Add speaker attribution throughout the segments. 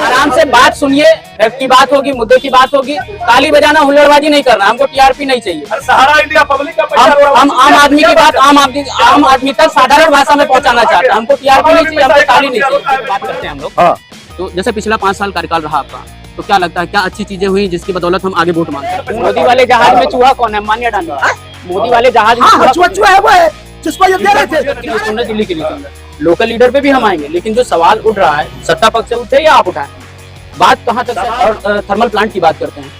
Speaker 1: आराम से बात सुनिए, की बात होगी, मुद्दे की बात होगी। ताली बजाना, हुल्लड़बाजी नहीं करना। हमको टीआरपी नहीं चाहिए।
Speaker 2: सहारा इंडिया पब्लिक का
Speaker 1: हम आम आदमी की बात आम आदमी तक साधारण भाषा में पहुंचाना चाहते हैं। हमको टीआरपी नहीं चाहिए, हमको ताली नहीं चाहिए। बात करते हैं हम लोग। तो जैसे पिछला 5 साल कार्यकाल रहा आपका, तो क्या लगता है क्या अच्छी चीजें हुई जिसकी बदौलत हम आगे वोट मांगते हैं? मोदी वाले जहाज में चूहा कौन है? मान्य डांडी। मोदी वाले जहाज में
Speaker 3: चूहा है वो है जिसको ये दे रहे थे।
Speaker 1: दिल्ली के लिए लोकल लीडर पे भी हम आएंगे, लेकिन जो सवाल उठ रहा है सत्ता पक्ष से उठे या आप उठाएं, बात कहाँ तक है? और थर्मल प्लांट की बात करते हैं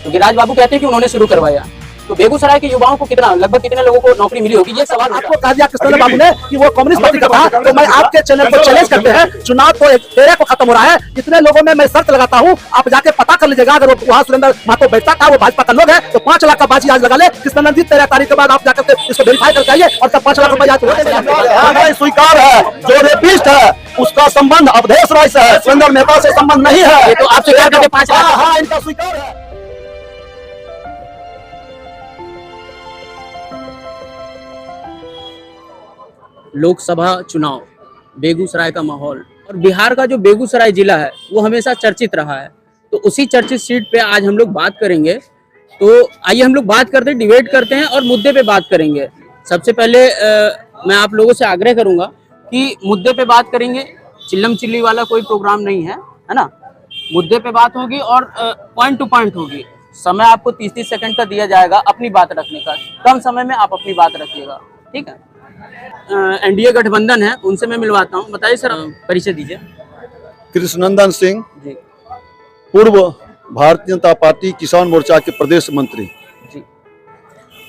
Speaker 1: तो गिरिराज बाबू कहते हैं कि उन्होंने शुरू करवाया, तो बेगूसराय के युवाओं को लगभग कितने लोगों को नौकरी मिली होगी? ये सवाल
Speaker 3: आपको कहा दिया कृष्ण बाबू ने कि वो कम्युनिस्ट पार्टी का था। तो मैं आपके चैनल को चैलेंज करते हैं, चुनाव तो एक तेरे को खत्म हो रहा है, इतने लोगों में मैं शर्त लगाता हूँ, आप जाके पता कर लीजिएगा। अगर वहाँ सुरेंद्र महतो बैठता था, वो भाजपा का लोग है, तो 5 लाख का बाजी आज लगा ले। कृष्णानंद जी 13 तारीख के बाद आप जाकर इसको वेरीफाई करके आइए और तब 5 लाख रुपए
Speaker 4: स्वीकार है। जो रेपिस्ट है उसका संबंध अवधेश राय से है, सुरेंद्र मेहता से संबंध नहीं है।
Speaker 1: तो आप स्वीकार करके 5 लाख?
Speaker 4: हाँ, इनका स्वीकार है।
Speaker 1: लोकसभा चुनाव, बेगूसराय का माहौल और बिहार का जो बेगूसराय जिला है वो हमेशा चर्चित रहा है। तो उसी चर्चित सीट पे आज हम लोग बात करेंगे। तो आइए हम लोग बात करते हैं, डिबेट करते हैं और मुद्दे पे बात करेंगे। सबसे पहले मैं आप लोगों से आग्रह करूंगा कि मुद्दे पे बात करेंगे, चिल्लम चिल्ली वाला कोई प्रोग्राम नहीं है, है ना। मुद्दे पे बात होगी और पॉइंट टू पॉइंट होगी। समय आपको 30-30 सेकंड का दिया जाएगा अपनी बात रखने का। कम समय में आप अपनी बात रखिएगा, ठीक है। एनडीए गठबंधन है, उनसे मैं मिलवाता हूँ। बताइए सर, परिचय दीजिए।
Speaker 4: कृष्णनंदन सिंह
Speaker 1: जी,
Speaker 4: पूर्व भारतीय जनता पार्टी किसान मोर्चा के प्रदेश मंत्री।
Speaker 1: जी।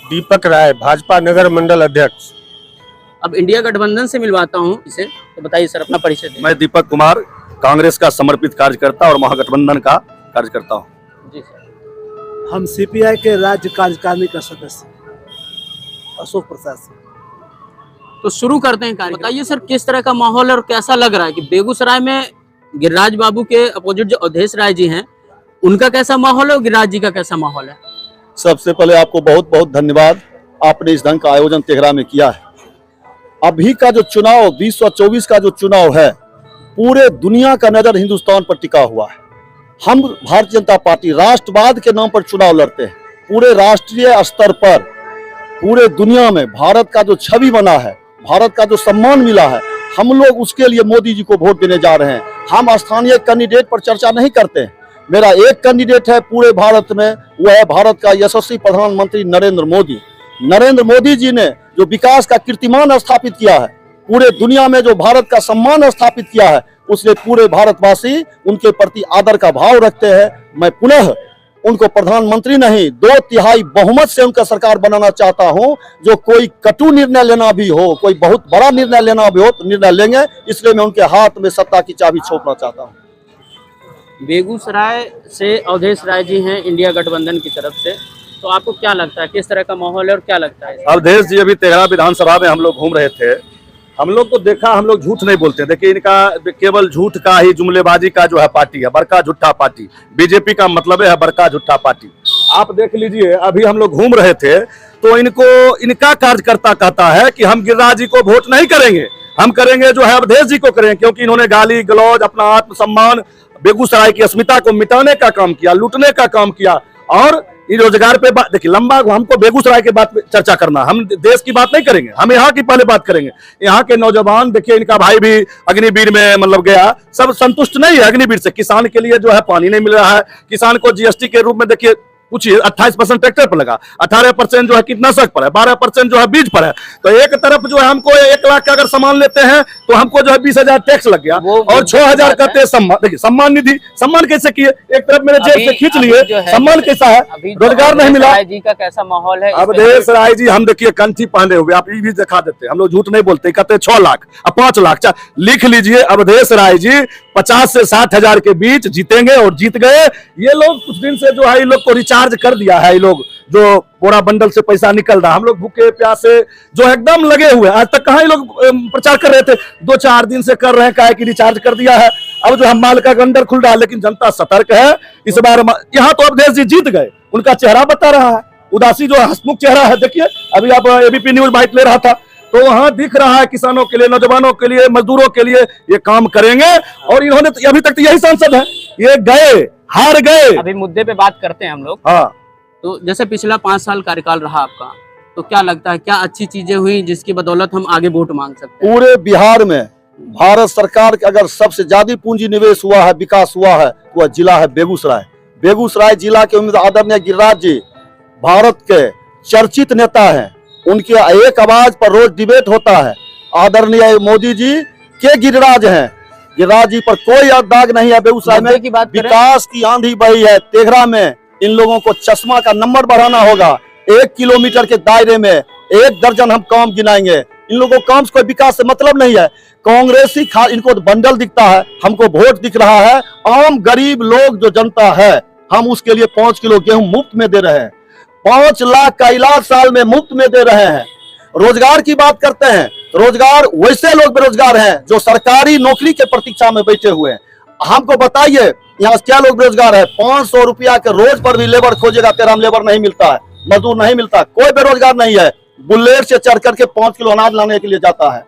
Speaker 2: दीपक राय, भाजपा नगर मंडल अध्यक्ष।
Speaker 1: अब इंडिया गठबंधन से मिलवाता हूँ इसे, तो बताइए सर अपना परिचय दीजिए।
Speaker 4: मैं दीपक कुमार, कांग्रेस का समर्पित कार्यकर्ता और महागठबंधन का कार्यकर्ता हूँ।
Speaker 1: जी सर।
Speaker 3: हम सीपीआई के राज्य कार्यकारिणी का सदस्य अशोक प्रसाद सिंह।
Speaker 1: तो शुरू करते हैं कार्य। बताइए सर, किस तरह का माहौल और कैसा लग रहा है कि बेगूसराय में गिरिराज बाबू के अपोजिट जो अवधेश राय जी हैं, उनका कैसा माहौल है और गिरिराज जी का कैसा माहौल है?
Speaker 4: सबसे पहले आपको बहुत बहुत धन्यवाद, आपने इस ढंग का आयोजन तेघरा में किया है। अभी का जो चुनाव 2024 का जो चुनाव है, पूरे दुनिया का नजर हिंदुस्तान पर टिका हुआ है। हम भारतीय जनता पार्टी राष्ट्रवाद के नाम पर चुनाव लड़ते हैं। पूरे राष्ट्रीय स्तर पर पूरे दुनिया में भारत का जो छवि बना है, भारत का जो सम्मान मिला है, हम लोग उसके लिए मोदी जी को वोट देने जा रहे हैं। हम स्थानीय कैंडिडेट पर चर्चा नहीं करते हैं। मेरा एक कैंडिडेट है पूरे भारत में, वो है भारत का यशस्वी प्रधानमंत्री नरेंद्र मोदी। नरेंद्र मोदी जी ने जो विकास का कीर्तिमान स्थापित किया है, पूरे दुनिया में जो भारत का सम्मान स्थापित किया है, उससे पूरे भारतवासी उनके प्रति आदर का भाव रखते हैं। मैं पुनः उनको प्रधानमंत्री नहीं, 2/3 बहुमत से उनका सरकार बनाना चाहता हूं। जो कोई कटु निर्णय लेना भी हो, कोई बहुत बड़ा निर्णय लेना भी हो, तो निर्णय लेंगे। इसलिए मैं उनके हाथ में सत्ता की चाबी सौंपना चाहता हूं।
Speaker 1: बेगूसराय से अवधेश राय जी हैं इंडिया गठबंधन की तरफ से, तो आपको क्या लगता है किस तरह का माहौल है और क्या लगता है?
Speaker 4: अवधेश जी अभी तेघरा विधानसभा में हम लोग घूम रहे थे, हम लोग को देखा, हम लोग झूठ नहीं बोलते। देखिए, इनका केवल झूठ का ही, जुमलेबाजी का जो है पार्टी है, बड़का झूठा पार्टी। बीजेपी का मतलब है बड़का झूठा पार्टी। आप देख लीजिए, अभी हम लोग घूम रहे थे तो इनका कार्यकर्ता कहता है कि हम गिरिराज जी को वोट नहीं करेंगे, हम करेंगे जो है अवधेश जी को करेंगे, क्योंकि इन्होंने गाली गलौज, अपना आत्मसम्मान, बेगूसराय की अस्मिता को मिटाने का काम किया, लूटने का काम किया। और रोजगार पे बात, देखिए लंबा हमको बेगूसराय के बात पे चर्चा करना, हम देश की बात नहीं करेंगे, हम यहाँ की पहले बात करेंगे। यहाँ के नौजवान, देखिए इनका भाई भी अग्निवीर में मतलब गया, सब संतुष्ट नहीं है अग्निवीर से। किसान के लिए जो है पानी नहीं मिल रहा है, किसान को जीएसटी के रूप में देखिए पूछिए 28% ट्रैक्टर पर लगा, 18% जो है कीटनाशक पर है, 12% जो है बीज पर है। तो एक तरफ जो है हमको 1 लाख का अगर सामान लेते हैं तो हमको जो है 20,000 टैक्स लग गया और 6,000 करते हैं सम्मान। देखिए सम्मान निधि, सम्मान कैसे किए? एक तरफ मेरे जेब से खींच लिए, सम्मान कैसा है? रोजगार नहीं मिला।
Speaker 1: जी का कैसा माहौल है?
Speaker 4: अवधेश राय जी, हम देखिए कंठी पहने हुए, आप ये भी दिखा देते, हम लोग झूठ नहीं बोलते, कहते 6 लाख और 5 लाख। लिख लीजिए, अवधेश राय जी 50 से 60,000 के बीच जीतेंगे और जीत गए। ये लोग कुछ दिन से जो है इन लोग को रिचार्ज कर दिया है, ये लोग जो पूरा बंडल से पैसा निकल रहा, हम लोग भूखे प्यासे जो एकदम लगे हुए। आज तक कहाँ ये लोग प्रचार कर रहे थे, 2-4 दिन से कर रहे हैं, काहे कि रिचार्ज कर दिया है। अब जो हम माल का गंडर खुल रहा है, लेकिन जनता सतर्क है। इस बार यहाँ तो अवधेश जी जीत गए, उनका चेहरा बता रहा है, उदासी जो हंसमुख चेहरा है, देखिए अभी आप एबीपी न्यूज बाइट ले रहा था तो वहां दिख रहा है किसानों के लिए, नौजवानों के लिए, मजदूरों के लिए ये काम करेंगे। और इन्होंने अभी तक तो यही सांसद है, ये गए, हार गए।
Speaker 1: अभी मुद्दे पे बात करते हैं हम लोग।
Speaker 4: हाँ,
Speaker 1: तो जैसे पिछला 5 साल कार्यकाल रहा आपका, तो क्या लगता है क्या अच्छी चीजें हुई जिसकी बदौलत हम आगे वोट मांग सकते हैं?
Speaker 5: पूरे बिहार में भारत सरकार का अगर सबसे ज्यादा पूंजी निवेश हुआ है, विकास हुआ है, तो वह जिला है बेगूसराय। बेगूसराय जिला के उम्मीदवार आदरणीय गिरिराज जी भारत के चर्चित नेता हैं। उनके एक आवाज पर रोज डिबेट होता है। आदरणीय मोदी जी के गिरिराज हैं। गिरिराज जी पर कोई दाग नहीं है। बेगूसराय में
Speaker 1: मुद्दे की बात करें।
Speaker 5: विकास की आंधी बही है। तेघरा में इन लोगों को चश्मा का नंबर बढ़ाना होगा। 1 किलोमीटर के दायरे में 1 दर्जन हम काम गिनाएंगे। इन लोगों को काम से कोई विकास से मतलब नहीं है। कांग्रेसी इनको बंडल दिखता है, हमको वोट दिख रहा है। आम गरीब लोग जो जनता है, हम उसके लिए 5 किलो गेहूं मुफ्त में दे रहे हैं। 5 लाख का इलाज साल में मुफ्त में दे रहे हैं। रोजगार की बात करते हैं, रोजगार वैसे लोग बेरोजगार हैं जो सरकारी नौकरी के प्रतीक्षा में बैठे हुए हैं। हमको बताइए यहाँ क्या लोग बेरोजगार है? 500 रुपया के रोज पर भी लेबर खोजेगा, तेरा लेबर नहीं मिलता है, मजदूर नहीं मिलता। कोई बेरोजगार नहीं है। बुलेट से चढ़ करके 5 किलो अनाज लाने के लिए जाता है,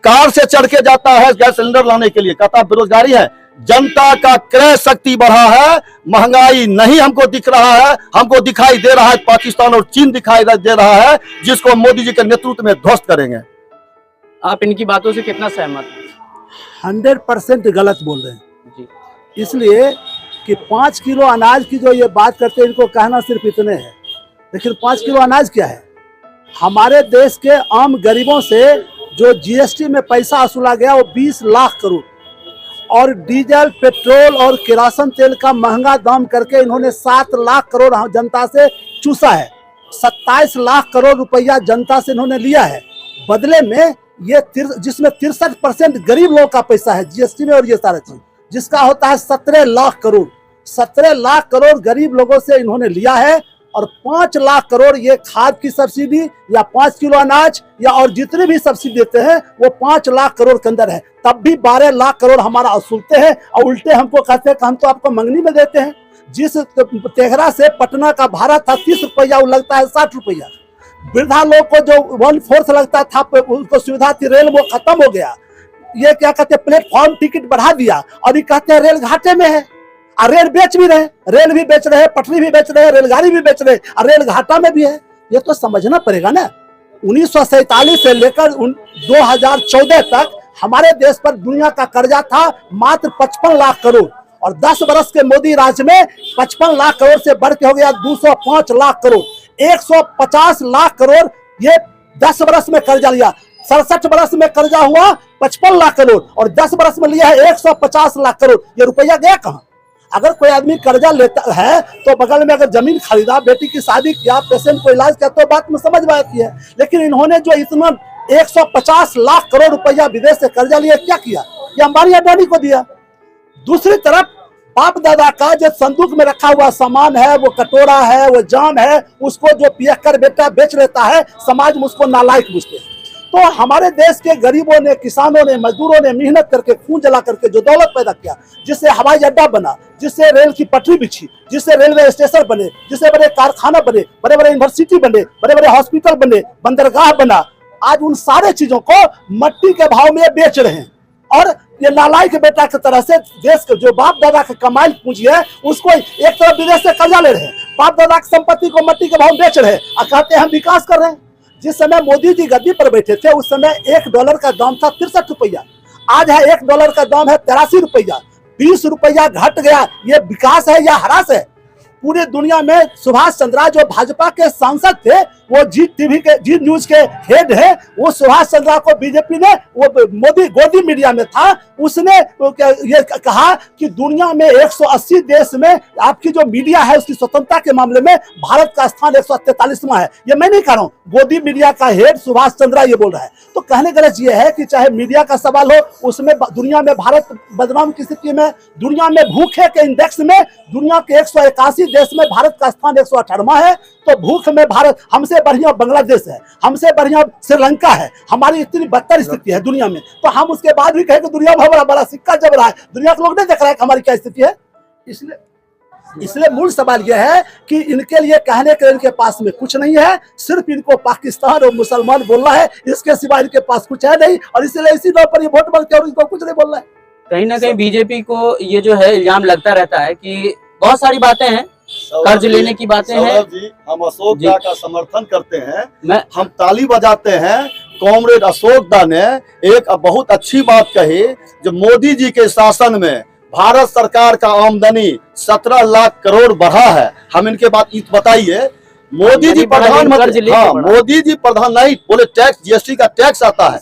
Speaker 5: कार से चढ़ के जाता है गैस सिलेंडर लाने के लिए, कहता बेरोजगारी है। जनता का क्रय शक्ति बढ़ा है, महंगाई नहीं हमको दिख रहा है। हमको दिखाई दे रहा है पाकिस्तान और चीन दिखाई दे रहा है, जिसको मोदी जी के नेतृत्व में ध्वस्त करेंगे।
Speaker 1: आप इनकी बातों से कितना सहमत हैं?
Speaker 3: 100% गलत बोल रहे हैं।
Speaker 1: जी,
Speaker 3: इसलिए कि 5 किलो अनाज की जो ये बात करते हैं, इनको कहना सिर्फ इतने है, लेकिन 5 किलो अनाज क्या है? हमारे देश के आम गरीबों से जो जीएसटी में पैसा वसूला गया वो 20 लाख करोड़, और डीजल, पेट्रोल और किरासन तेल का महंगा दाम करके इन्होंने 7 लाख करोड़ जनता से चूसा है। 27 लाख करोड़ रुपया जनता से इन्होंने लिया है। बदले में ये जिसमें 63% गरीब लोगों का पैसा है जीएसटी में, और ये सारा चीज जिसका होता है 17 लाख करोड़। 17 लाख करोड़ गरीब लोगों से इन्होंने लिया है, और 5 लाख करोड़ ये खाद की सब्सिडी या 5 किलो अनाज या और जितने भी सब्सिडी देते हैं वो 5 लाख करोड़ के अंदर है। तब भी 12 लाख करोड़ हमारा वसूलते हैं, और उल्टे हमको कहते हैं कि हम तो आपको मंगनी में देते हैं। जिस तेघरा से पटना का भाड़ा था 30 रुपया, वो लगता है 60 रुपया। वृद्धा लोग को जो 1/4 लगता था उनको सुविधा थी, रेल वो खत्म हो गया। ये क्या कहते हैं, प्लेटफॉर्म टिकट बढ़ा दिया, और ये कहते हैं रेल घाटे में है। और रेल बेच भी रहे, रेल भी बेच रहे, पटरी भी बेच रहे, रेलगाड़ी भी बेच रहे, और रेल घाटा में भी है। ये तो समझना पड़ेगा ना। 1947 से लेकर 2014 तक हमारे देश पर दुनिया का कर्जा था मात्र 55 लाख करोड़, और 10 बरस के मोदी राज में 55 लाख करोड़ से बढ़ के हो गया 205 लाख करोड़। 150 लाख करोड़ ये 10 बरस में कर्जा लिया। 67 बरस में कर्जा हुआ 55 लाख करोड़, और 10 बरस में लिया है 150 लाख करोड़। ये रुपया गया कहाँ? अगर कोई आदमी कर्जा लेता है तो बगल में अगर जमीन खरीदा, बेटी की शादी किया, पेशेंट को इलाज किया, तो बात में समझ में आती है। लेकिन इन्होंने जो इतना 150 लाख करोड़ रुपया विदेश से कर्जा लिया, क्या किया? ये अंबानी अडानी को दिया। दूसरी तरफ बाप दादा का जो संदूक में रखा हुआ सामान है, वो कटोरा है, वो जाम है, उसको जो पिया कर बेटा बेच लेता है, समाज में उसको नालायक पूछते हैं। तो हमारे देश के गरीबों ने, किसानों ने, मजदूरों ने मेहनत करके, खून जला करके जो दौलत पैदा किया, जिससे हवाई अड्डा बना, जिससे रेल की पटरी बिछी, जिससे रेलवे स्टेशन बने, जिससे बड़े कारखाना बने, बड़े बड़े यूनिवर्सिटी बने, बड़े बड़े हॉस्पिटल बने, बंदरगाह बना, आज उन सारे चीजों को मट्टी के भाव में बेच रहे हैं। और ये नालायक बेटा की तरह से देश के जो बाप दादा के कमाई पूंजी है, उसको एक तरफ विदेश से कर्जा ले रहे हैं, बाप दादा की संपत्ति को मट्टी के भाव बेच रहे हैं, और कहते हैं हम विकास कर रहे हैं। जिस समय मोदी जी गद्दी पर बैठे थे, उस समय $1 का दाम था 63 रुपया। आज है $1 का दाम है 83 रुपया। 20 रुपया घट गया। ये विकास है या ह्रास है? पूरी दुनिया में सुभाष चंद्रा जो भाजपा के सांसद थे, वो जी न्यूज के हेड है, वो सुभाष चंद्रा को बीजेपी ने, वो मोदी गोदी मीडिया में था, उसने ये कहा कि दुनिया में 180 देश में आपकी जो मीडिया है उसकी स्वतंत्रता के मामले में भारत का स्थान 143वां है। ये मैं नहीं कह रहा हूँ, गोदी मीडिया का हेड सुभाष चंद्रा ये बोल रहा है। तो कहने का ये है कि चाहे मीडिया का सवाल हो, उसमें दुनिया में भारत बदनाम की स्थिति में, दुनिया में भूखे के इंडेक्स में दुनिया के 181 देश में भारत का स्थान 118वां है। तो भूख में भारत हमसे बढ़िया बांग्लादेश है, हमसे बढ़िया श्रीलंका है। हमारी इतनी बदतर स्थिति है दुनिया में, तो हम उसके बाद भी कहें कि दुनिया में बड़ा बड़ा सिक्का जब रहा है, दुनिया के लोग नहीं देख रहे हैं कि हमारी क्या स्थिति है। इसलिए इसलिए मूल सवाल यह है कि इनके लिए कहने के इनके पास में कुछ नहीं है, सिर्फ इनको पाकिस्तान और मुसलमान बोलना है, इसके सिवा इनके पास कुछ है नहीं, और इसलिए इसी दौर पर ये वोट मांगते हैं और इनको कुछ नहीं बोलना है।
Speaker 1: कहीं ना कहीं बीजेपी को ये जो है इल्जाम लगता रहता है कि बहुत सारी बातें हैं, कर्ज लेने की बातें हैं।
Speaker 5: सौरभ जी, हम अशोक दा का समर्थन करते हैं,
Speaker 1: हम
Speaker 5: ताली बजाते हैं। कॉमरेड अशोक दा ने एक बहुत अच्छी बात कही, जो मोदी जी के शासन में भारत सरकार का आमदनी 17 लाख करोड़ बढ़ा है। हम इनके बात बताइए, मोदी जी प्रधानमंत्री, हाँ मोदी जी प्रधान नहीं बोले, टैक्स जीएसटी का टैक्स आता है,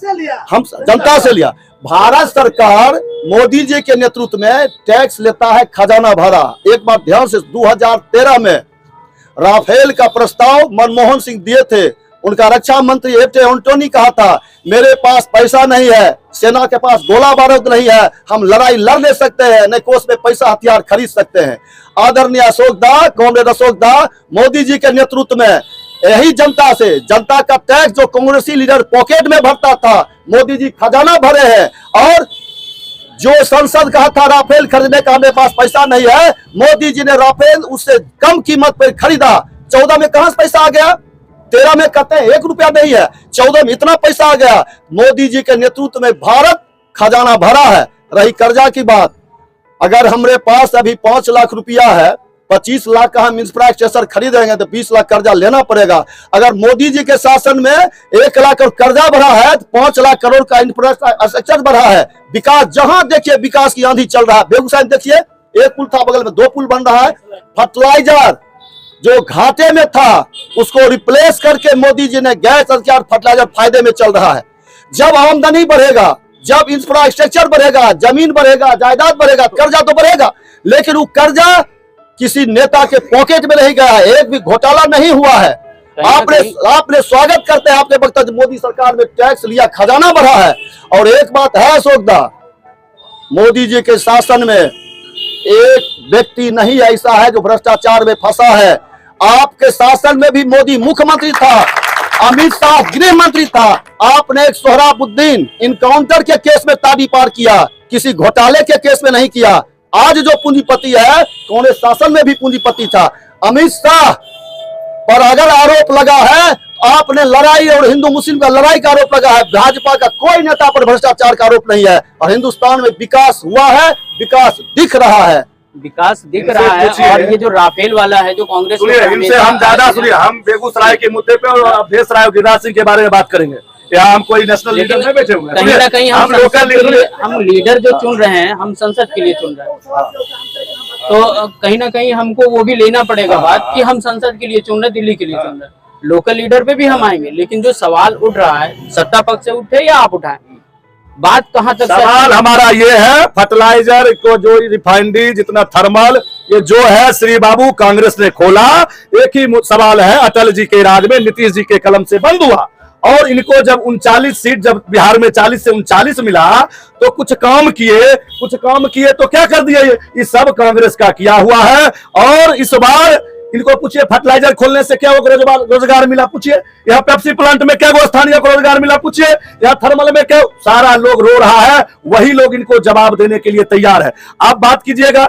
Speaker 5: हम जनता से लिया। भारत सरकार मोदी जी के नेतृत्व में टैक्स लेता है, खजाना भरा। एक बार ध्यान से, 2013 में राफेल का प्रस्ताव मनमोहन सिंह दिए थे, उनका रक्षा मंत्री एटे एंटोनी कहा था मेरे पास पैसा नहीं है, सेना के पास गोला बारूद नहीं है, हम लड़ाई लड़ ले सकते हैं, न कोष में पैसा हथियार खरीद सकते हैं। आदरणीय अशोक दा, कॉमरेड अशोक दा, मोदी जी के नेतृत्व में यही जनता से, जनता का टैक्स जो कांग्रेसी लीडर पॉकेट में भरता था, मोदी जी खजाना भरे हैं। और जो संसद कहा था राफेल खरीदने का हमारे पास पैसा नहीं है, मोदी जी ने राफेल उससे कम कीमत पर खरीदा। 14 में कहां से पैसा आ गया? 13 में कहते हैं 1 रुपया नहीं है, 14 में इतना पैसा आ गया। मोदी जी के नेतृत्व में भारत खजाना भरा है। रही कर्जा की बात, अगर हमारे पास अभी 5 लाख रुपया है, 25 लाख का हम इंफ्रास्ट्रक्चर खरीदेंगे तो 20 लाख कर्जा लेना पड़ेगा। अगर मोदी जी के शासन में 1 लाख करोड़ कर्जा बढ़ा है तो 5 लाख करोड़ का इंफ्रास्ट्रक्चर बढ़ा है। विकास, जहां देखिए विकास की आंधी चल रहा है। बेगूसराय देखिए, 1 पुल था, बगल में 2 पुल बन रहा है। फर्टिलाइजर जो घाटे में था उसको रिप्लेस करके मोदी जी ने गैस और फर्टिलाइजर फायदे में चल रहा है। जब आमदनी बढ़ेगा, जब इंफ्रास्ट्रक्चर बढ़ेगा, जमीन बढ़ेगा, जायदाद बढ़ेगा, कर्जा तो बढ़ेगा, लेकिन वो कर्जा किसी नेता के पॉकेट में नहीं गया है, एक भी घोटाला नहीं हुआ है। आपने स्वागत करते हैं, आपने वक्त मोदी सरकार में टैक्स लिया, खजाना बढ़ा है। और एक बात है अशोक दा, मोदी जी के शासन में एक व्यक्ति नहीं ऐसा है जो भ्रष्टाचार में फंसा है। आपके शासन में भी मोदी मुख्यमंत्री था, अमित शाह गृह मंत्री था, आपने एक सोहराबुद्दीन इनकाउंटर के केस में ताड़ी पार किया, किसी घोटाले के केस में नहीं किया। आज जो पूंजीपति है, कांग्रेस शासन में भी पूंजीपति था। अमित शाह पर अगर आरोप लगा है, आपने लड़ाई और हिंदू मुस्लिम का लड़ाई का आरोप लगा है। भाजपा का कोई नेता पर भ्रष्टाचार का आरोप नहीं है। और हिंदुस्तान में विकास हुआ है, विकास दिख रहा है,
Speaker 1: विकास दिख रहा है। और ये जो राफेल वाला है, जो कांग्रेस
Speaker 4: इनसे हम ज्यादा सुनिए, हम बेगूसराय के मुद्दे पे और अवधेश राय गिरिराज सिंह के बारे में बात करेंगे। यहाँ हम कोई नेशनल लीडर नहीं बैठे हुए हैं,
Speaker 1: कहीं ना कहीं हम लोकल हम लीडर जो चुन रहे हैं, हम संसद के लिए चुन रहे हैं, तो कहीं ना कहीं हमको वो भी लेना पड़ेगा बात कि हम संसद के लिए चुन रहे, दिल्ली के लिए चुन रहे। लोकल लीडर पे भी हम आएंगे, लेकिन जो सवाल उठ रहा है, सत्ता पक्ष से उठे या आप उठाएं, बात कहाँ तक?
Speaker 4: सवाल हमारा ये है, फर्टिलाइजर को जो रिफाइनरी जितना थर्मल, ये जो है श्री बाबू कांग्रेस ने खोला। एक ही सवाल है, अटल जी के राज में नीतीश जी के कलम से बंद हुआ, और इनको जब 39 सीट, जब बिहार में 40 से 39 मिला, तो कुछ काम किए तो क्या कर दिए? ये सब कांग्रेस का किया हुआ है। और इस बार इनको पूछिए, फर्टिलाइजर खोलने से क्या रोजगार मिला, पूछिए। यहाँ पेप्सी प्लांट में क्या स्थानीय को रोजगार मिला, पूछिए। यहाँ थर्मल में क्या, सारा लोग रो रहा है, वही लोग इनको जवाब देने के लिए तैयार है। आप बात कीजिएगा,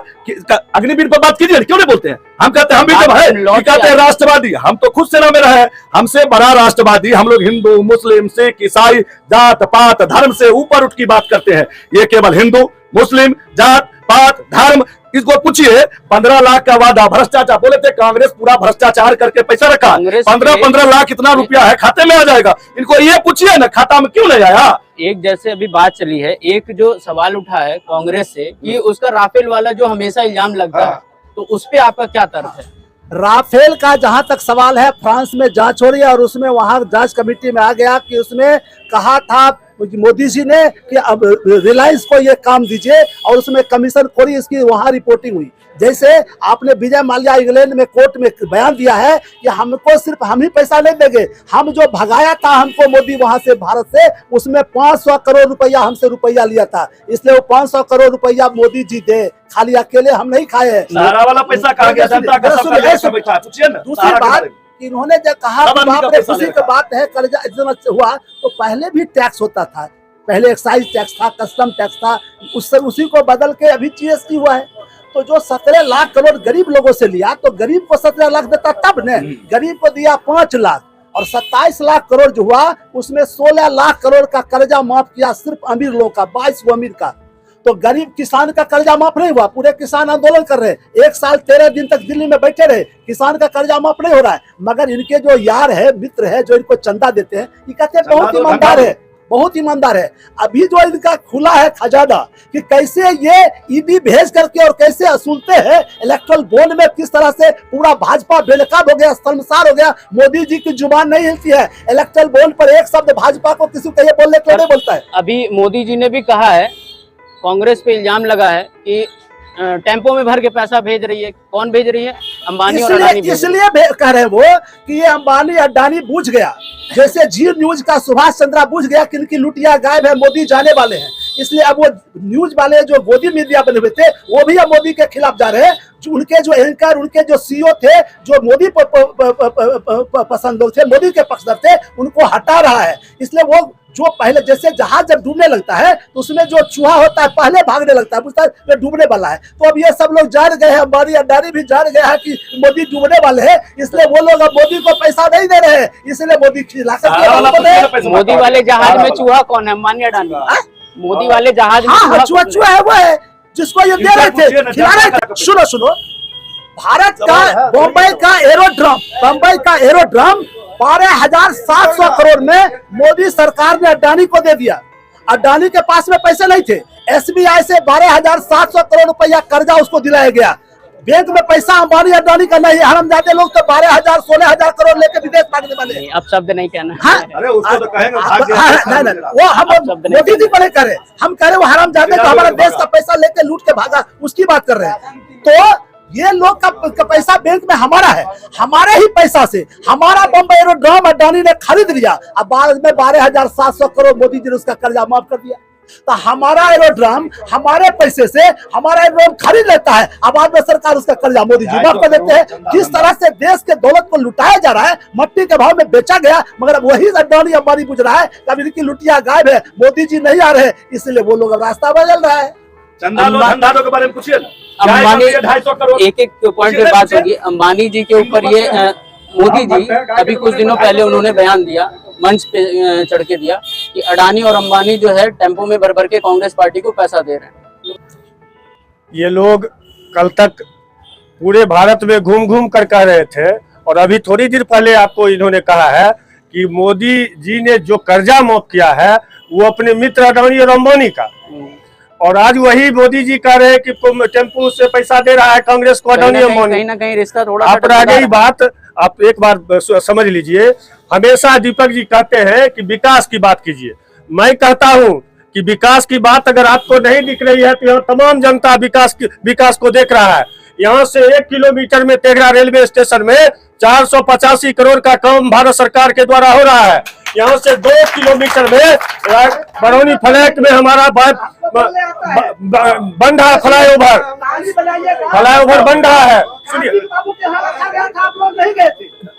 Speaker 4: अग्निवीर पर बात कीजिए, क्यों नहीं बोलते हैं? हम कहते हैं हम भी जब है, कहते हैं राष्ट्रवादी, हम तो खुद सेना में रहे, हमसे बड़ा राष्ट्रवादी हम लोग हिंदू, मुस्लिम, सिख, ईसाई, जात पात धर्म से ऊपर उठ की बात करते हैं। ये केवल हिंदू, मुस्लिम, जात पात धर्म, इसको पूछिए। 15 लाख का वादा, भ्रष्टाचार बोले थे, कांग्रेस पूरा भ्रष्टाचार करके पैसा रखा। 15 लाख कितना रुपया है, खाते में आ जाएगा। इनको ये पूछिए ना, खाता में क्यों नहीं आया?
Speaker 1: एक जैसे अभी बात चली है, एक जो सवाल उठा है कांग्रेस से कि उसका राफेल वाला जो हमेशा इल्जाम लगता है, तो उस पे आपका क्या तर्क है?
Speaker 3: राफेल का जहां तक सवाल है, फ्रांस में जांच हो रही है और उसमें वहां जांच कमेटी में आ गया कि उसमें कहा था मोदी जी ने कि अब रिलायंस को ये काम दीजिए, और उसमें कमीशन खोरी, इसकी वहां रिपोर्टिंग हुई। जैसे आपने विजय माल्या इंग्लैंड में कोर्ट में बयान दिया है कि हमको सिर्फ हम ही पैसा नहीं देंगे, हम जो भगाया था हमको मोदी वहां से भारत से, उसमें 500 करोड़ रुपया हमसे रुपया लिया था, इसलिए वो 500 करोड़ रुपया मोदी जी दे, खाली अकेले हम नहीं खाए।
Speaker 4: सारा वाला पैसा कहा गया, जनता का सब पैसा, पूछिए ना।
Speaker 3: दूसरी बात, इन्होंने जो कहा कि वहाँ पे खुशी की बात है, कर्जा इतना हुआ, तो पहले भी टैक्स होता था, पहले एक्साइज टैक्स था, कस्टम टैक्स था, उससे उसी को बदल के अभी जीएसटी हुआ है। तो जो 17 लाख करोड़ गरीब लोगों से लिया, तो गरीब को 17 लाख देता तब ने, गरीब को दिया 5 लाख, और 27 लाख करोड़ जो हुआ उसमें 16 लाख करोड़ का कर्जा माफ किया सिर्फ अमीर लोगों का, 22 अमीर का। तो गरीब किसान का कर्जा माफ नहीं हुआ, पूरे किसान आंदोलन कर रहे, 1 साल 13 दिन तक दिल्ली में बैठे रहे, किसान का कर्जा माफ नहीं हो रहा है। मगर इनके जो यार है, मित्र है, जो इनको चंदा देते हैं, ये कहते हैं बहुत ईमानदार है, बहुत ईमानदार है। अभी जो इनका खुला है खजाना कि कैसे ये ईडी भेज करके और कैसे असूलते हैं, इलेक्ट्रल बॉन्ड में किस तरह से पूरा भाजपा बेनकाब हो गया, शर्मसार हो गया। मोदी जी की जुबान नहीं हिलती है, इलेक्ट्रल बॉन्ड पर एक शब्द भाजपा को किसी को ये बोलने को नहीं बोलता है।
Speaker 1: अभी मोदी जी ने भी कहा है, कांग्रेस पे इल्जाम लगा है कि टेम्पो में भर के पैसा भेज रही है। कौन भेज रही है? अंबानी और अडानी।
Speaker 3: इसलिए कह रहे हैं वो कि ये अंबानी अडानी बूझ गया, जैसे जी न्यूज का सुभाष चंद्रा बूझ गया कि इनकी लुटिया गायब है, मोदी जाने वाले हैं। इसलिए अब वो न्यूज वाले जो मोदी मीडिया बने हुए थे, वो भी अब मोदी के खिलाफ जा रहे हैं। उनके जो एंकर, उनके जो सीईओ थे, जो मोदी पसंद लोग थे, मोदी के पक्षधर थे, उनको हटा रहा है। इसलिए वो जो पहले जैसे जहाज जब डूबने लगता है तो उसमें जो चूहा होता है पहले भागने लगता है, पूछता है ये डूबने वाला है। तो अब ये सब लोग जान गए हैं, अंबानी अडानी भी जान गया है कि मोदी डूबने वाले हैं, इसलिए वो लोग अब मोदी को पैसा नहीं दे रहे हैं, इसलिए मोदी
Speaker 1: मोदी वाले जहाज में चूहा कौन है? अंबानी अडानी। मोदी वाले जहाज में
Speaker 3: चूहा है, वो है जिसको ये दे रहे थे, खिला रहे थे। सुनो, भारत का बम्बई का एरोड्रम 12,700 करोड़ में मोदी सरकार ने अडानी को दे दिया। अडानी के पास में पैसे नहीं थे, एसबीआई से 12,700 करोड़ रुपया कर्जा उसको दिलाया गया। बैंक में पैसा अंबानी अडानी का नहीं है। हरामजादे लोग तो 12,000 16,000 करोड़ लेके विदेश भागने वाले हैं।
Speaker 1: अब शब्द नहीं कहना।
Speaker 4: अरे उसको तो कहेंगे
Speaker 3: वो हम मोदी जी को नहीं कह रहे, हम कह रहे वो हरामजादे तो हमारे देश का पैसा लेके लूट के भागा, उसकी बात कर रहे हैं। तो ये लोग का पैसा बैंक में हमारा है, हमारे ही पैसा से हमारा बम्बई एरोड्रम अडानी ने खरीद लिया। अब बाद में 12,700 करोड़ मोदी जी ने उसका कर्जा माफ कर दिया। तो हमारा एरोड्रम हमारे पैसे से हमारा एरोड्रम खरीद लेता है, अब बाद में सरकार उसका कर्जा मोदी जी माफ कर देते हैं। जिस तरह से देश के दौलत को लुटाया जा रहा है, मट्टी के भाव में बेचा गया, मगर वही अडानी अंबानी बुझ रहा है कभी इनकी लुटिया गायब है, मोदी जी नहीं आ रहे, इसलिए वो लोग अब रास्ता बदल रहा है।
Speaker 4: चंदा के बारे में पूछिए।
Speaker 1: अंबानी 250 करोड़ एक पॉइंट पे बात होगी। अंबानी जी के ऊपर ये मोदी जी अभी कुछ दिनों पहले उन्होंने बयान दिया, मंच पे चढ़ के दिया कि अडानी और अंबानी जो है टेम्पो में भर भर के कांग्रेस पार्टी को पैसा दे रहे हैं।
Speaker 2: ये लोग कल तक पूरे भारत में घूम घूम कर कह रहे थे, और अभी थोड़ी देर पहले आपको इन्होंने कहा है कि मोदी जी ने जो कर्जा माफ किया है वो अपने मित्र अडानी और अंबानी का, और आज वही मोदी जी कह रहे हैं कि टेम्पो से पैसा दे रहा है कांग्रेस को अडानी अंबानी।
Speaker 1: कहीं ना कहीं रिश्ता थोड़ा
Speaker 2: आप आगे ही बात आप एक बार समझ लीजिए। हमेशा दीपक जी कहते हैं कि विकास की बात कीजिए, मैं कहता हूं कि विकास की बात अगर आपको नहीं दिख रही है तो यहाँ तमाम जनता विकास को देख रहा है। यहाँ से 1 किलोमीटर में तेघड़ा रेलवे स्टेशन में 485 करोड़ का काम भारत सरकार के द्वारा हो रहा है। यहाँ से 2 किलोमीटर में बरौनी फ्लैट में हमारा बन रहा फ्लाईओवर बन रहा है। सुनिए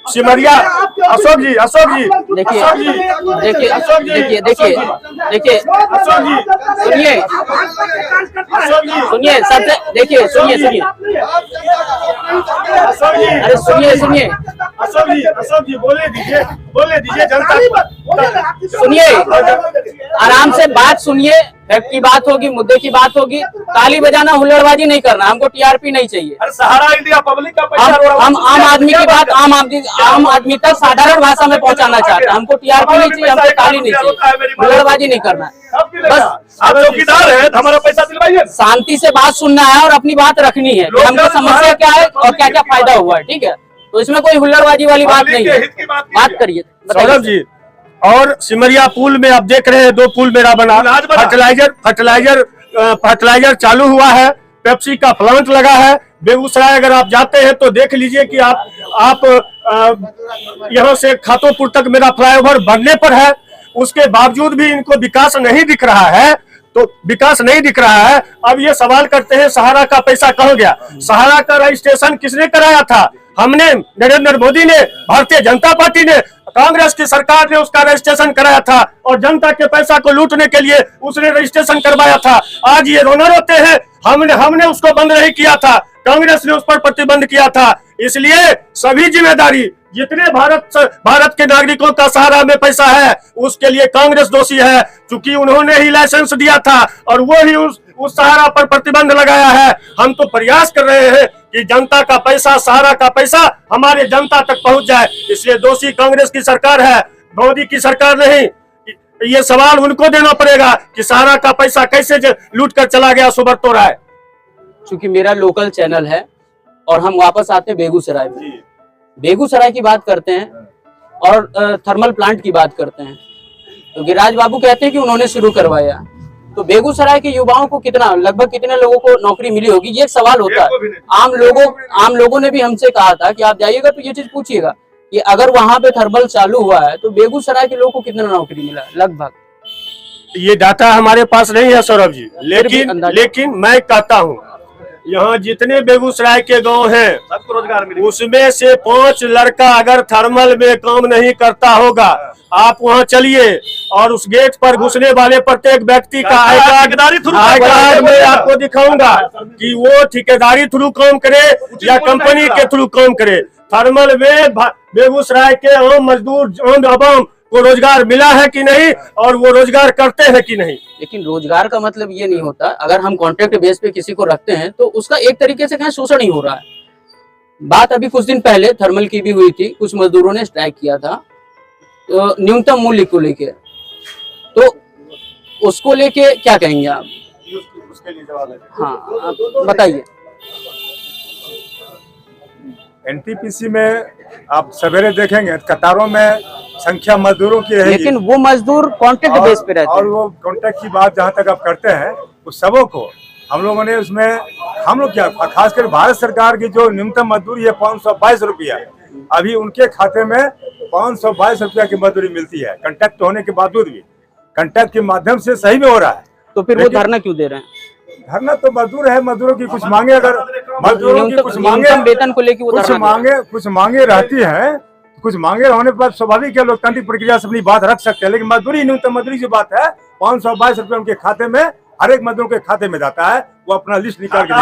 Speaker 2: सिमरिया अशोक जी
Speaker 1: देखिए
Speaker 2: अशोक जी
Speaker 1: सुनिए सबसे देखिए सुनिए अरे सुनिए
Speaker 2: अशोक जी बोले दीजिए जनता
Speaker 1: सुनिए, आराम से बात सुनिए, फैक्ट की बात होगी, मुद्दे की बात होगी। ताली बजाना, हुल्लड़बाजी नहीं करना, हमको टीआरपी नहीं चाहिए।
Speaker 4: अरे सहारा इंडिया पब्लिक का पैसा
Speaker 1: हम आम आदमी की बात आम आदमी तक साधारण भाषा में पहुंचाना चाहते हैं। हमको टीआरपी नहीं चाहिए, हमको ताली नहीं चाहिए, हुल्लड़बाजी नहीं करना है। बस
Speaker 4: आप चौकीदार है, हमारा पैसा दिलवाइए।
Speaker 1: शांति से बात सुनना है और अपनी बात रखनी है कि हमको समस्या क्या है और क्या क्या फायदा हुआ है, ठीक है। तो इसमें कोई हुल्लड़बाजी वाली बात नहीं है, बात करिए।
Speaker 2: सौरभ जी, और सिमरिया पुल में आप देख रहे हैं 2 पुल मेरा बना, फर्टिलाइजर चालू हुआ है, पेप्सी का प्लांट लगा है। बेगूसराय अगर आप जाते हैं तो देख लीजिए कि आप यहाँ से खातोपुर तक मेरा फ्लाईओवर बनने पर है, उसके बावजूद भी इनको विकास नहीं दिख रहा है। तो विकास नहीं दिख रहा है। अब ये सवाल करते हैं सहारा का पैसा कहाँ गया? सहारा का रजिस्ट्रेशन किसने कराया था? हमने, नरेंद्र मोदी ने, भारतीय जनता पार्टी ने, कांग्रेस की सरकार ने उसका रजिस्ट्रेशन कराया था, और जनता के पैसा को लूटने के लिए उसने रजिस्ट्रेशन करवाया था। आज ये रोना रोते हैं हमने उसको बंद नहीं किया था, कांग्रेस ने उस पर प्रतिबंध किया था। इसलिए सभी जिम्मेदारी, जितने भारत के नागरिकों का सहारा में पैसा है उसके लिए कांग्रेस दोषी है, क्योंकि उन्होंने ही लाइसेंस दिया था और वो ही उस सहारा पर प्रतिबंध लगाया है। हम तो प्रयास कर रहे हैं कि जनता का पैसा, सहारा का पैसा हमारे जनता तक पहुंच जाए। इसलिए दोषी कांग्रेस की सरकार है, मोदी की सरकार नहीं। ये सवाल उनको देना पड़ेगा कि सहारा का पैसा कैसे लूट कर चला गया सुब्रतो राय।
Speaker 1: चूंकि मेरा लोकल चैनल है और हम वापस आते हैं बेगूसराय में। बेगूसराय की बात करते हैं और थर्मल प्लांट की बात करते हैं। तो गिरिराज बाबू कहते हैं कि उन्होंने शुरू करवाया, तो बेगूसराय के युवाओं को लगभग कितने लोगों को नौकरी मिली होगी, ये एक सवाल होता है। आम लोगों ने भी हमसे कहा था कि आप जाइएगा तो ये चीज पूछिएगा कि अगर वहां पे थर्मल चालू हुआ है तो बेगूसराय के लोगों को कितना नौकरी मिला लगभग।
Speaker 2: ये डाटा हमारे पास नहीं है सौरभ जी, लेकिन मैं कहता हूँ यहाँ जितने बेगूसराय के गांव हैं
Speaker 4: सबको रोजगार मिलेगा।
Speaker 2: उसमें से 5 लड़का अगर थर्मल में काम नहीं करता होगा, आप वहाँ चलिए और उस गेट पर घुसने वाले प्रत्येक व्यक्ति का आई कार्ड मैं आपको दिखाऊंगा कि वो ठेकेदारी थ्रू काम करे या कंपनी के थ्रू काम करे। थर्मल में बेगूसराय के आम मजदूर, आम आवाम को रोजगार मिला है कि नहीं और वो रोजगार करते हैं कि नहीं।
Speaker 1: लेकिन रोजगार का मतलब ये नहीं होता, अगर हम कॉन्ट्रैक्ट बेस पे किसी को रखते हैं तो उसका एक तरीके से कहीं शोषण ही हो रहा है। बात अभी कुछ दिन पहले थर्मल की भी हुई थी, कुछ मजदूरों ने स्ट्राइक किया था तो न्यूनतम मूल्य को लेके, तो उसको लेके क्या कहेंगे आप? हाँ बताइए।
Speaker 6: एनटीपीसी में आप सवेरे देखेंगे कतारों में संख्या मजदूरों की रहेगी,
Speaker 1: लेकिन वो मजदूर कॉन्ट्रैक्ट बेस पे रहते हैं।
Speaker 6: और वो कॉन्ट्रैक्ट की बात जहाँ तक आप करते हैं उस सबों को हम लोगों ने उसमें, हम लोग क्या, खासकर भारत सरकार की जो न्यूनतम मजदूरी है 522 रुपया, अभी उनके खाते में 522 रुपया की मजदूरी मिलती है कॉन्ट्रैक्ट होने के बावजूद भी। कॉन्ट्रैक्ट के माध्यम से सही में हो रहा है,
Speaker 1: तो फिर वो धरना क्यों दे रहे हैं?
Speaker 6: धरना तो मजदूर है, मजदूरों की कुछ मांगे, अगर मजदूरों की कुछ मांगे,
Speaker 1: वेतन को लेकर
Speaker 6: कुछ मांगे रहती है, कुछ मांगे होने पर स्वाभाविक है लोकतांत्रिक प्रक्रिया से अपनी बात रख सकते हैं। लेकिन मजदूरी, न्यूनतम मजदूरी की बात है, 522 रुपये उनके खाते में, हर एक मजदूर के खाते में जाता है। वो अपना लिस्ट निकाल के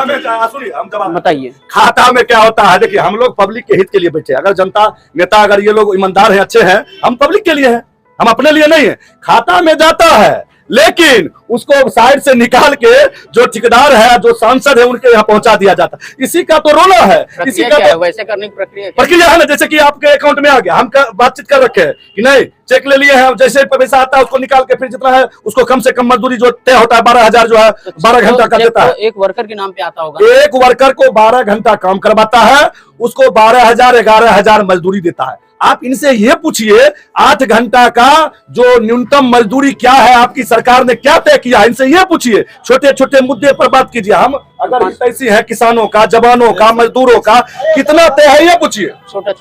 Speaker 1: बताइए
Speaker 4: खाता में क्या होता है। देखिए हम लोग पब्लिक के हित के लिए बैठे, अगर जनता नेता, अगर ये लोग ईमानदार हैं, अच्छे हैं, हम पब्लिक के लिए हैं, हम अपने लिए नहीं है। खाता में जाता है लेकिन उसको साइड से निकाल के जो ठेकेदार है, जो सांसद है, उनके यहाँ पहुंचा दिया जाता है। इसी का तो रोला है, इसी का तो
Speaker 1: वैसे करने की
Speaker 4: प्रक्रिया है ना। जैसे कि आपके अकाउंट में आ गया, हम बातचीत कर रखे हैं कि नहीं, चेक ले लिए हैं, जैसे पैसा आता है उसको निकाल के फिर जितना है उसको कम से कम मजदूरी जो तय होता है 12,000 जो है 12 घंटा का देता है।
Speaker 1: एक वर्कर के नाम पे आता होगा,
Speaker 4: एक वर्कर को 12 घंटा काम करवाता है, उसको 12,000 11,000 मजदूरी देता है। आप इनसे ये पूछिए 8 घंटा का जो न्यूनतम मजदूरी क्या है, आपकी सरकार ने क्या तय किया, इनसे ये पूछिए। छोटे छोटे मुद्दे पर बात कीजिए। हम अगर ऐसी है किसानों का, जवानों का, मजदूरों का कितना तय है ये पूछिए।
Speaker 1: छोटे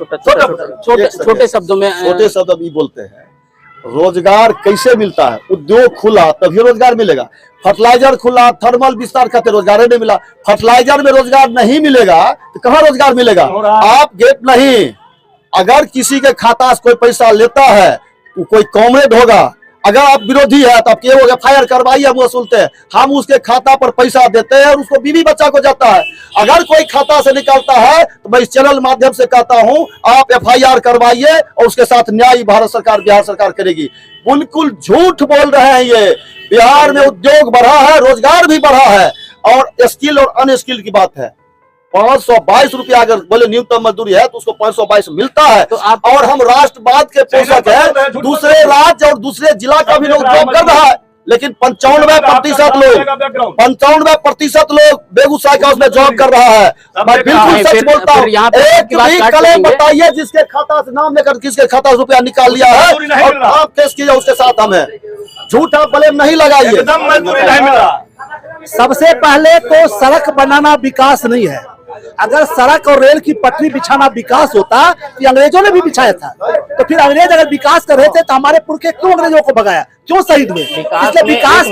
Speaker 1: शब्दों में,
Speaker 5: छोटे शब्द अभी बोलते हैं। रोजगार कैसे मिलता है? उद्योग खुला तभी रोजगार मिलेगा। फर्टिलाइजर खुला, थर्मल विस्तार करते रोजगार नहीं मिला। फर्टिलाइजर में रोजगार नहीं मिलेगा तो कहाँ रोजगार मिलेगा? आप गेट नहीं, अगर किसी के खाता से कोई पैसा लेता है तो कोई कॉमरेड होगा। अगर आप विरोधी है तो आप FIR करवाइए, हम वसूलते हैं, हम उसके खाता पर पैसा देते हैं और उसको बीवी बच्चा को जाता है। अगर कोई खाता से निकालता है तो मैं इस चैनल माध्यम से कहता हूं आप FIR करवाइए और उसके साथ न्याय भारत सरकार, बिहार सरकार करेगी। बिल्कुल झूठ बोल रहे हैं ये। बिहार में उद्योग बढ़ा है, रोजगार भी बढ़ा है, और स्किल और अनस्किल की बात है। 522 रुपया अगर बोले न्यूनतम मजदूरी है तो उसको 522 मिलता है। तो आप, और हम राष्ट्रवाद के पोषक है, दूसरे राज्य और दूसरे जिला का भी लोग जॉब कर रहा है, लेकिन 95% लोग बेगूसराय का उसमें जॉब कर रहा है। मैं बिल्कुल सच बोलता हूँ। एक भी क्लेम बताइए जिसके खाता से नाम लेकर किसके खाता से रुपया निकाल लिया है और आप केस कीजिए उसके साथ। हमें झूठा ब्लेम नहीं लगाइए।
Speaker 3: सबसे पहले तो सड़क बनाना विकास नहीं है। अगर सड़क और रेल की पटरी बिछाना विकास होता तो अंग्रेजों ने भी बिछाया था, तो फिर अंग्रेज अगर विकास कर रहे थे तो हमारे पुरखे क्यों अंग्रेजों को भगाया, क्यों शहीद हुए? इसलिए विकास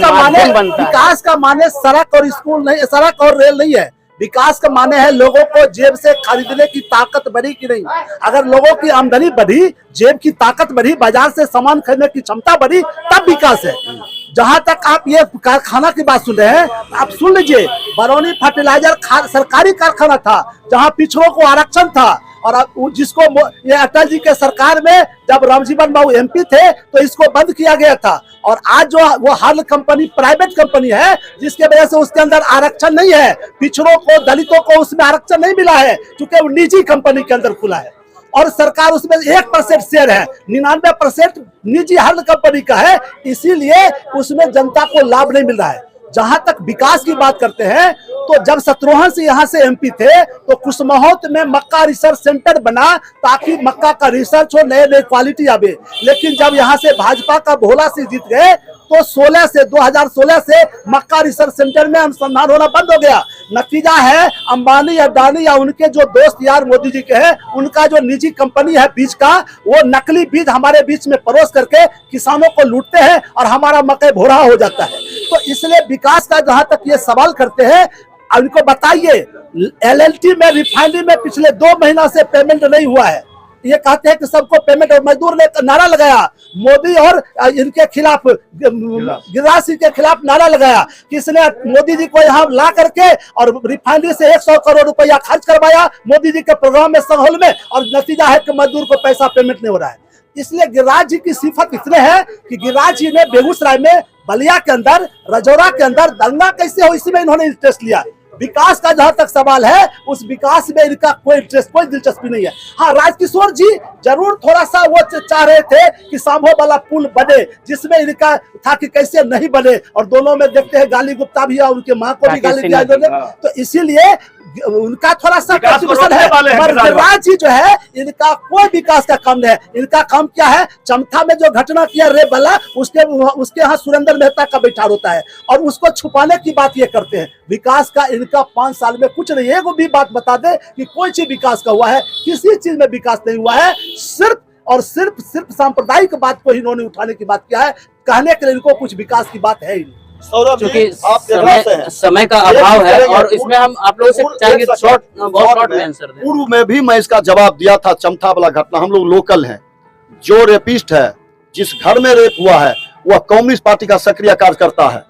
Speaker 3: का माने सड़क और स्कूल नहीं, सड़क और रेल नहीं है। विकास का माने है लोगों को जेब से खरीदने की ताकत बढ़ी कि नहीं। अगर लोगों की आमदनी बढ़ी, जेब की ताकत बढ़ी, बाजार से सामान खरीदने की क्षमता बढ़ी, तब विकास है। जहां तक आप ये कारखाना की बात सुन रहे हैं, आप सुन लीजिए, बरौनी फर्टिलाइजर सरकारी कारखाना था जहां पिछड़ों को आरक्षण था, और जिसको ये अटल जी के सरकार में जब रामजीवन बाबू एमपी थे तो इसको बंद किया गया था। और आज जो वो हाल कंपनी प्राइवेट कंपनी है, जिसके वजह से उसके अंदर आरक्षण नहीं है, पिछड़ों को, दलितों को उसमें आरक्षण नहीं मिला है, क्योंकि वो निजी कंपनी के अंदर खुला है और सरकार उसमें 1% शेयर है, 99% निजी हाल कंपनी का है, इसीलिए उसमें जनता को लाभ नहीं मिल रहा है। जहां तक विकास की बात करते हैं, तो जब शत्रुघ्न से यहाँ से एमपी थे तो कुशमोहत में मक्का रिसर्च सेंटर बना ताकि मक्का का रिसर्च हो, नए नए क्वालिटी आवे। लेकिन जब यहाँ से भाजपा का भोला सिंह जीत गए तो 2016 से मक्का रिसर्च सेंटर में अनुसंधान होना बंद हो गया। नतीजा है अंबानी, अडानी या उनके जो दोस्त यार मोदी जी के हैं, उनका जो निजी कंपनी है बीज का, वो नकली बीज हमारे बीच में परोस करके किसानों को लूटते हैं और हमारा मकई भोरा हो जाता है। तो इसलिए विकास का जहां तक ये सवाल करते हैं, उनको बताइए एलएलटी में, रिफाइनरी में पिछले 2 महीना से पेमेंट नहीं हुआ है। ये कहते हैं कि सबको पेमेंट, और मजदूर ने नारा लगाया मोदी और इनके खिलाफ, गिरिराज सिंह के खिलाफ नारा लगाया कि इसने मोदी जी को यहाँ ला करके और रिफाइनरी से 100 करोड़ रुपया खर्च करवाया मोदी जी के प्रोग्राम में, संघोल में, और नतीजा है कि मजदूर को पैसा पेमेंट नहीं हो रहा है। इसलिए गिरिराज जी की सिफत इतने है कि गिरिराज जी ने बेगूसराय में, बलिया के अंदर, रजौरा के अंदर दंगा कैसे हो, इसी में इन्होंने इंटरेस्ट लिया। विकास का जहां तक सवाल है, उस विकास में इनका कोई इंटरेस्ट, कोई दिलचस्पी नहीं है। हाँ, राजकिशोर जी जरूर थोड़ा सा वो चाह रहे थे कि सांभो वाला पुल बने, जिसमें इनका था कि कैसे नहीं बने, और दोनों में देखते हैं गाली गुप्ता भी और उनके माँ को भी गाली दिया इन्होंने, तो इसीलिए उनका थोड़ा सा कंट्रीब्यूशन है। पर गिरिराज जी जो है, इनका कोई विकास का काम नहीं है। इनका काम क्या है, चमथा में जो घटना किया रेप वाला, उसके यहाँ सुरेंद्र मेहता का बैठार होता है और उसको छुपाने की बात ये करते हैं। विकास का इनका 5 साल में कुछ नहीं है। एगो भी बात बता दे कि कोई चीज विकास का हुआ है, किसी चीज में विकास नहीं हुआ है। सिर्फ और सिर्फ सांप्रदायिक बात को इन्होंने उठाने की बात किया है, कहने के लिए इनको कुछ विकास की बात है ही नहीं।
Speaker 1: क्योंकि समय का अभाव है, और इसमें हम आप लोगों से चाहेंगे बहुत शॉर्ट में आंसर दें।
Speaker 5: पूर्व में भी मैं इसका जवाब दिया था, चमथा वाला घटना। हम लोग लोकल हैं, जो रेपिस्ट है, जिस घर में रेप हुआ है, वह कम्युनिस्ट पार्टी का सक्रिय कार्यकर्ता है।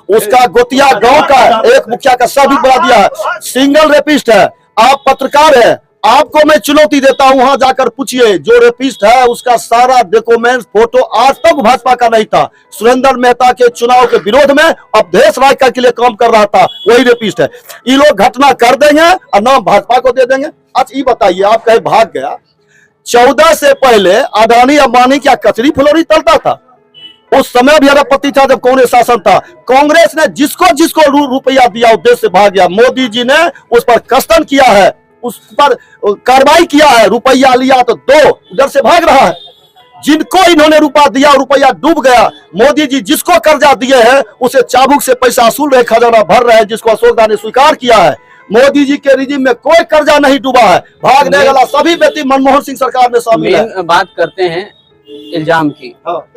Speaker 5: उसका गोतिया गांव का एक मुखिया का सब बना दिया है, सिंगल रेपिस्ट है। आप पत्रकार है, आपको मैं चुनौती देता हूं, वहां जाकर पूछिए, जो रेपिस्ट है उसका सारा डॉक्यूमेंट्स, फोटो आज तक भाजपा का नहीं था। सुरेंद्र मेहता के चुनाव के विरोध में अवधेश राय के लिए काम कर रहा था, वही रेपिस्ट है। ये लोग घटना कर देंगे और नाम भाजपा को दे देंगे। अच्छा ये बताइए, आप कहीं भाग गया, 14 से पहले अडानी अंबानी क्या कचरी फुलौरी तलता था? उस समय भी अरबपति था जब कांग्रेस शासन था। कांग्रेस ने जिसको जिसको रुपया दिया उद्देश्य से भाग गया। मोदी जी ने उस पर कष्टन किया है, उस पर कार्रवाई किया है। रुपया लिया तो 2 उधर से भाग रहा है। जिनको इन्होंने रुपया दिया, रुपया डूब गया। मोदी जी जिसको कर्जा दिए हैं उसे चाबुक से पैसा वसूल रहे, खजाना भर रहे हैं, जिसको अशोक दा ने स्वीकार किया है। मोदी जी के रिजिम में कोई कर्जा नहीं डूबा है। भागने वाला सभी व्यक्ति मनमोहन सिंह सरकार में शामिल है।
Speaker 1: बात करते हैं इल्जाम की,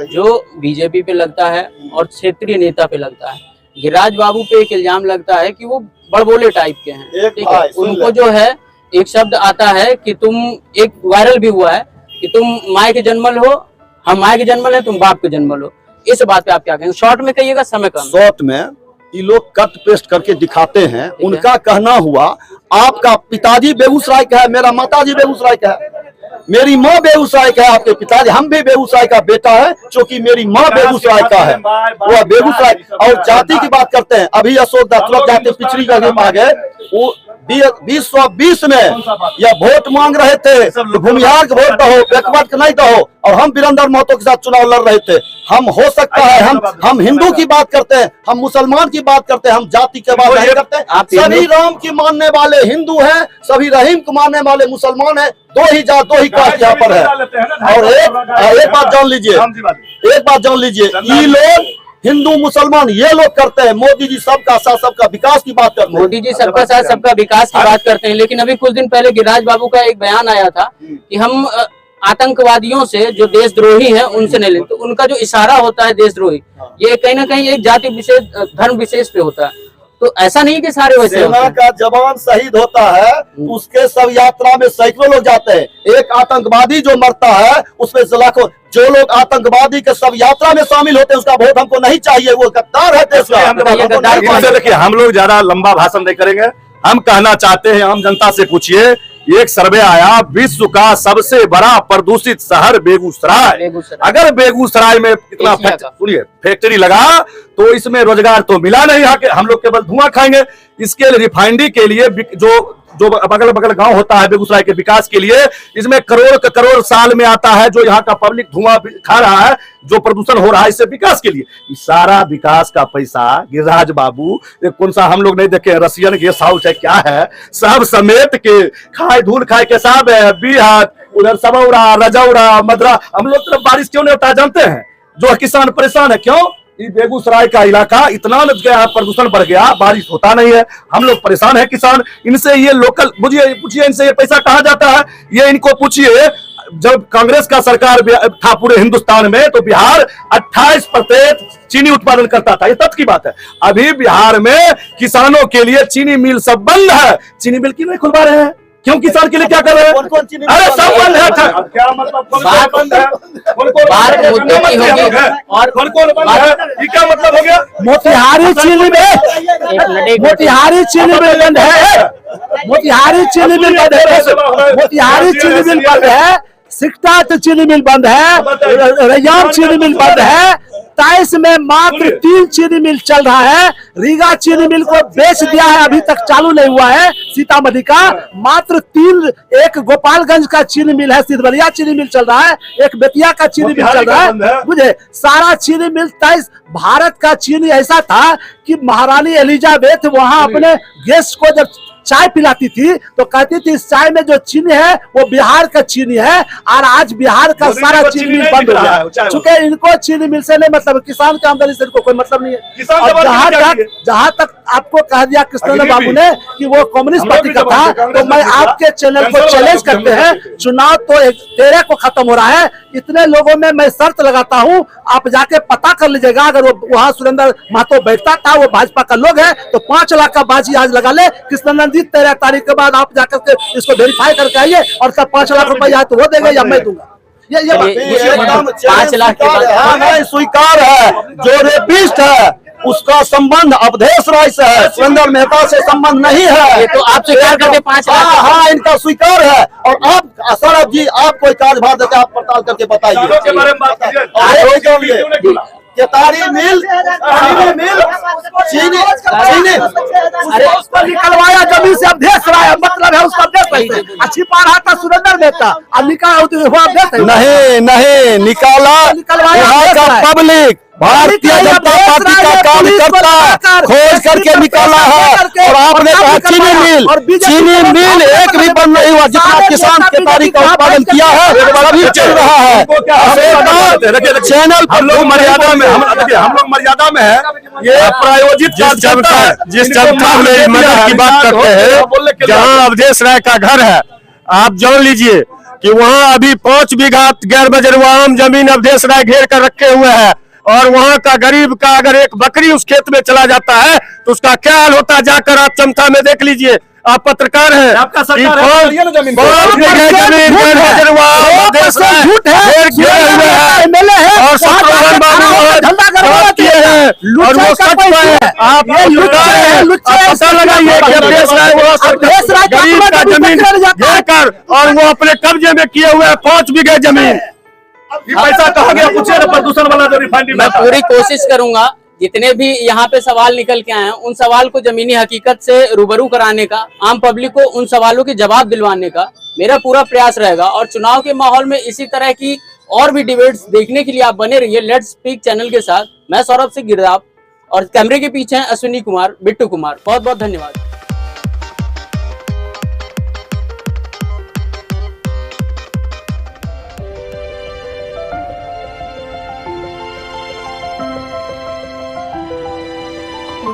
Speaker 1: जो बीजेपी पे लगता है और क्षेत्रीय नेता पे लगता है। गिरिराज बाबू पे एक इल्जाम लगता है कि वो बड़बोले टाइप के हैं, ठीक है। उनको जो है एक शब्द आता है कि तुम, एक वायरल भी हुआ है कि तुम माँ के जन्मल हो, हम माँ के जन्मल है, तुम बाप के जन्मल हो। इस बात पे आप क्या कहेंगे? शॉर्ट में कहिएगा, समय कम।
Speaker 5: शॉर्ट में ये लोग कट पेस्ट करके दिखाते हैं। उनका कहना हुआ, आपका पिताजी बेगूसराय का है, मेरा माताजी बेगूसराय का है, मेरी माँ बेगूसराय का है, आपके पिताजी, हम भी बेगूसराय का बेटा है, क्योंकि मेरी माँ बेगूसराय का है, वह बेगूसराय। और जाति की बात करते हैं, अभी अशोक दा तुरंत जाति पिछड़ी का आ गए। वो 2020 में यह वोट मांग रहे थे, भूमिहार के वोट दो, बैकवर्ड के नहीं दो, और हम वीरेंद्र महतो के साथ चुनाव लड़ रहे थे। हम हो सकता है, हम हिंदू की बात करते हैं, हम मुसलमान की बात करते हैं, हम जाति के बात नहीं करते। सभी राम की मानने वाले हिंदू हैं, सभी रहीम को मानने वाले मुसलमान हैं। 2 ही जात, 2 ही कास्ट यहाँ पर है। और एक बात जान लीजिए, एक बात जान लीजिए, ये लोग हिंदू मुसलमान ये लोग करते हैं। मोदी जी सबका साथ सबका विकास की बात करते हैं।
Speaker 1: मोदी जी सबका साथ सबका विकास की बात करते हैं, लेकिन अभी कुछ दिन पहले गिरिराज बाबू का एक बयान आया था कि हम आतंकवादियों से, जो देशद्रोही हैं, उनसे नहीं लेते। तो उनका जो इशारा होता है देशद्रोही, ये कहीं ना कहीं एक जाति विशेष, धर्म विशेष पे होता है। तो ऐसा नहीं कि सारे वैसे होते
Speaker 5: सेना
Speaker 1: हैं।
Speaker 5: का जवान शहीद होता है उसके सब यात्रा में सैकड़ों लोग जाते हैं। एक आतंकवादी जो मरता है उसमें लाखों, जो लोग आतंकवादी के सब यात्रा में शामिल होते हैं उसका वोट हमको नहीं चाहिए, वो गद्दार है देश का।
Speaker 4: इनसे देखिए हम लोग ज्यादा लंबा भाषण नहीं करेंगे। हम कहना चाहते हैं, आम जनता से पूछिए, एक सर्वे आया विश्व का सबसे बड़ा प्रदूषित शहर बेगूसराय। अगर बेगूसराय में इतना सुनिए फैक्ट्री लगा तो इसमें रोजगार तो मिला नहीं, हम लोग केवल धुआं खाएंगे। इसके लिए रिफाइनरी के लिए जो बगल बगल गांव होता है बेगूसराय के विकास के लिए, इसमें करोड़ साल में आता है जो यहाँ का पब्लिक धुआं खा रहा है, जो प्रदूषण हो रहा है इससे विकास के लिए। सारा विकास का पैसा गिरिराज बाबू कौन सा हम लोग नहीं देखे, रसियन गेस्ट हाउस है क्या है, सब समेट के खाए धूल खाए के साहब है बिहार, उधर सबौरा रजौरा मदरा। हम लोग तरफ बारिश क्यों नहीं होता जानते हैं? जो किसान परेशान है क्यों? ये बेगूसराय का इलाका इतना लग गया, प्रदूषण बढ़ गया, बारिश होता नहीं है, हम लोग परेशान है किसान। इनसे ये लोकल पूछिए इनसे ये पैसा कहाँ जाता है, ये इनको पूछिए। जब कांग्रेस का सरकार था पूरे हिंदुस्तान में तो बिहार 28% चीनी उत्पादन करता था, ये तथ्य की बात है। अभी बिहार में किसानों के लिए चीनी मिल सब बंद है, चीनी मिल क्यों नहीं खुलवा रहे हैं? क्यों किसान के लिए क्या कर रहे हैं? अरे सब बंद है।
Speaker 2: क्या मतलब
Speaker 1: बात
Speaker 2: बंद है?
Speaker 1: बात मुद्दे की होगी और
Speaker 2: कौन बंद है? ये क्या मतलब हो गया?
Speaker 3: मोतिहारी चीनी मिल, मोतिहारी चीनी मिल बंद है, मोतिहारी चीनी मिल बंद है, मोतिहारी चीनी मिल बंद है, सिकटा चीनी मिल बंद है, रैयाम चीनी मिल बंद है। 23 में मात्र 3 चीनी मिल चल रहा है। रीगा चीनी मिल को बेच दिया है, अभी तक चालू नहीं हुआ है सीतामढ़ी का। मात्र 3, एक गोपालगंज का चीनी मिल है, सिद्धवलिया चीनी मिल चल रहा है, एक बेतिया का चीनी मिल चल रहा है। मुझे सारा चीनी मिल 23 भारत का चीनी ऐसा था कि महारानी एलिजाबेथ वहां अपने गेस्ट को जब चाय पिलाती थी तो कहती थी इस चाय में जो चीनी है वो बिहार का चीनी है। और आज बिहार का सारा चीनी मिल बंद हो गया, चूंकि इनको चीनी मिल से नहीं मतलब, किसान की आमदनी से इनको कोई मतलब नहीं है। और जहां तक आपको कह दिया कृष्ण बाबू ने कि वो कम्युनिस्ट पार्टी का था, तो मैं आपके चैनल को चैलेंज करते हैं, चुनाव तो 13 को खत्म हो रहा है, इतने लोगों में मैं शर्त लगाता हूं, आप जाके पता कर लीजिएगा। अगर वो वहां सुरेंद्र महतो बैठता था, वो भाजपा का लोग है, तो 5 लाख का बाजी आज लगा ले। कृष्णनंदन जी 13 तारीख के बाद आप जाकर के इसको वेरीफाई करके आइए और तब 5 लाख रुपए या तो वो देंगे या मैं दूंगा। ये
Speaker 5: एकदम
Speaker 1: 5 लाख के बाद
Speaker 5: नहीं स्वीकार है। जो रेपिस्ट है उसका संबंध अवधेश राय से है, सुरेंद्र मेहता से संबंध नहीं है।
Speaker 1: ये तो आप स्वीकार करते 5 लाख।
Speaker 5: हाँ, इनका स्वीकार है। और आप सौरभ जी, आप कोई कार्यभार देते आप पड़ताल करके बताइए। केतारी मिल, चीनी मिल, चीनी
Speaker 3: अरे उसको निकलवाया जमीन से अवधेश राय, मतलब है उसका अवधेश अच्छी पा रहा था सुरेंद्र मेहता, अब निकाला
Speaker 5: नहीं निकाला यहाँ का पब्लिक भारतीय जनता पार्टी का कार्यकर्ता खोज करके निकाला है। और आपने कहा चीनी मिल एक भी बंद नहीं हुआ, जितना किसान केतारी का उत्पादन किया है सभी चल रहा है।
Speaker 4: चैनल हम लोग मर्यादा में, हम लोग मर्यादा में है। ये प्रायोजित
Speaker 2: जिस जनता में मदद की बात करते हैं, जहाँ अवधेश राय का घर है, आप जान लीजिए कि वहाँ अभी 5 बीघा गैर बजरवाम जमीन अवधेश राय घेर कर रखे हुए हैं। और वहाँ का गरीब का अगर एक बकरी उस खेत में चला जाता है तो उसका क्या हाल होता है, जाकर आप चमथा में देख लीजिए। आप पत्रकार हैं,
Speaker 4: आपका सरकार है,
Speaker 2: झूठ है और सत्यवान बाबू और वो सच है। आप पता लगाइए कि अवधेश राय गरीब का जमीन घेर कर और वो अपने कब्जे में किए हुए 5 बीघे जमीन।
Speaker 4: पैसा कहाँ गया? पूछिए प्रदूषण वाला जो रिफाइनरी।
Speaker 1: मैं पूरी कोशिश करूंगा जितने भी यहाँ पे सवाल निकल के आए हैं उन सवाल को जमीनी हकीकत से रूबरू कराने का, आम पब्लिक को उन सवालों के जवाब दिलवाने का मेरा पूरा प्रयास रहेगा। और चुनाव के माहौल में इसी तरह की और भी डिबेट्स देखने के लिए आप बने रहिए लेट्स स्पीक चैनल के साथ। मैं सौरभ सिंह गिरदाव और कैमरे के पीछे हैं अश्विनी कुमार, बिट्टू कुमार। बहुत बहुत धन्यवाद।